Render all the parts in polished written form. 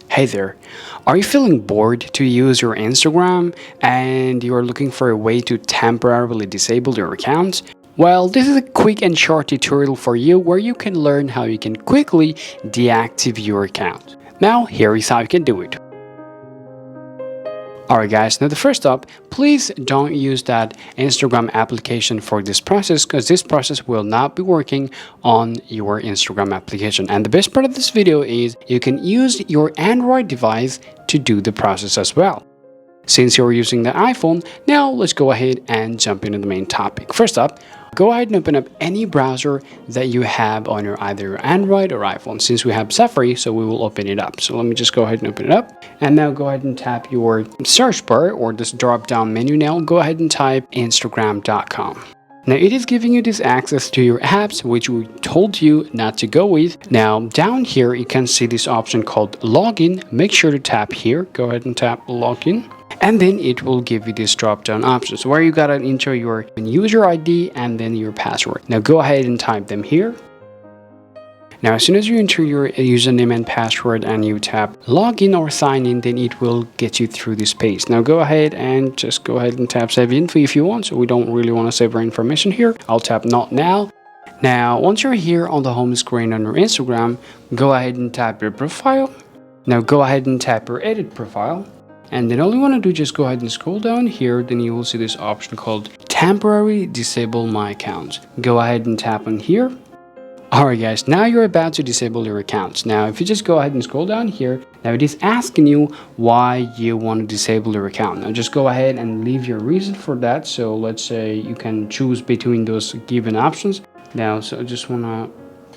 Hey there, are you feeling bored to use your Instagram and you are looking for a way to temporarily disable your account? Well, this is a quick and short tutorial for you where you can learn how you can quickly deactivate your account. Now, here is how you can do it. Alright guys, now the first up, please don't use that Instagram application for this process because this process will not be working on your Instagram application. And the best part of this video is you can use your Android device to do the process as well. Since you're using the iPhone, now let's go ahead and jump into the main topic. First up, go ahead and open up any browser that you have on your either your Android or iPhone. Since we have Safari, so we will open it up. So let me just go ahead and open it up. And now go ahead and tap your search bar or this drop down menu. Now go ahead and type Instagram.com. Now it is giving you this access to your apps, which we told you not to go with. Now down here, you can see this option called login. Make sure to tap here. Go ahead and tap login. And then it will give you these drop down options where you gotta enter your user ID and then your password. Now go ahead and type them here. Now as soon as you enter your username and password and you tap login or sign in, then it will get you through this page. Now go ahead and tap save info if you want. So we don't really want to save our information here. I'll tap not now. Now once you're here on the home screen on your Instagram, go ahead and tap your profile. Now go ahead and tap your edit profile. And then all you want to do, just go ahead and scroll down here, then you will see this option called temporary disable my account. Go ahead and tap on here. Alright guys, now you're about to disable your accounts. Now if you just go ahead and scroll down here, now it is asking you why you want to disable your account. Now just go ahead and leave your reason for that. So let's say you can choose between those given options. Now so I just want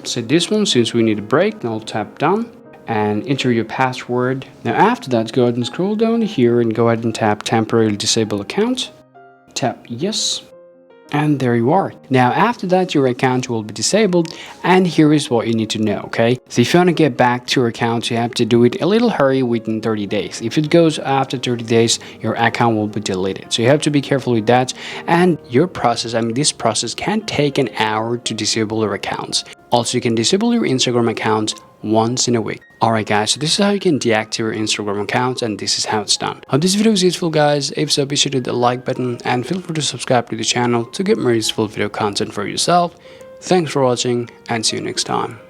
to set this one since we need a break. Now I'll tap done and enter your password. Now after that, go ahead and scroll down here and go ahead and tap temporarily disable account. Tap yes. And there you are. Now after that, your account will be disabled, and here is what you need to know, okay? So if you want to get back to your account, you have to do it a little hurry within 30 days. If it goes after 30 days, your account will be deleted. So you have to be careful with that. And your process, this process can take an hour to disable your accounts. Also, you can disable your Instagram account once in a week. Alright guys, so this is how you can deactivate your Instagram account, and this is how it's done. Hope this video is useful guys. If so, be sure to hit the like button and feel free to subscribe to the channel to get more useful video content for yourself. Thanks for watching and see you next time.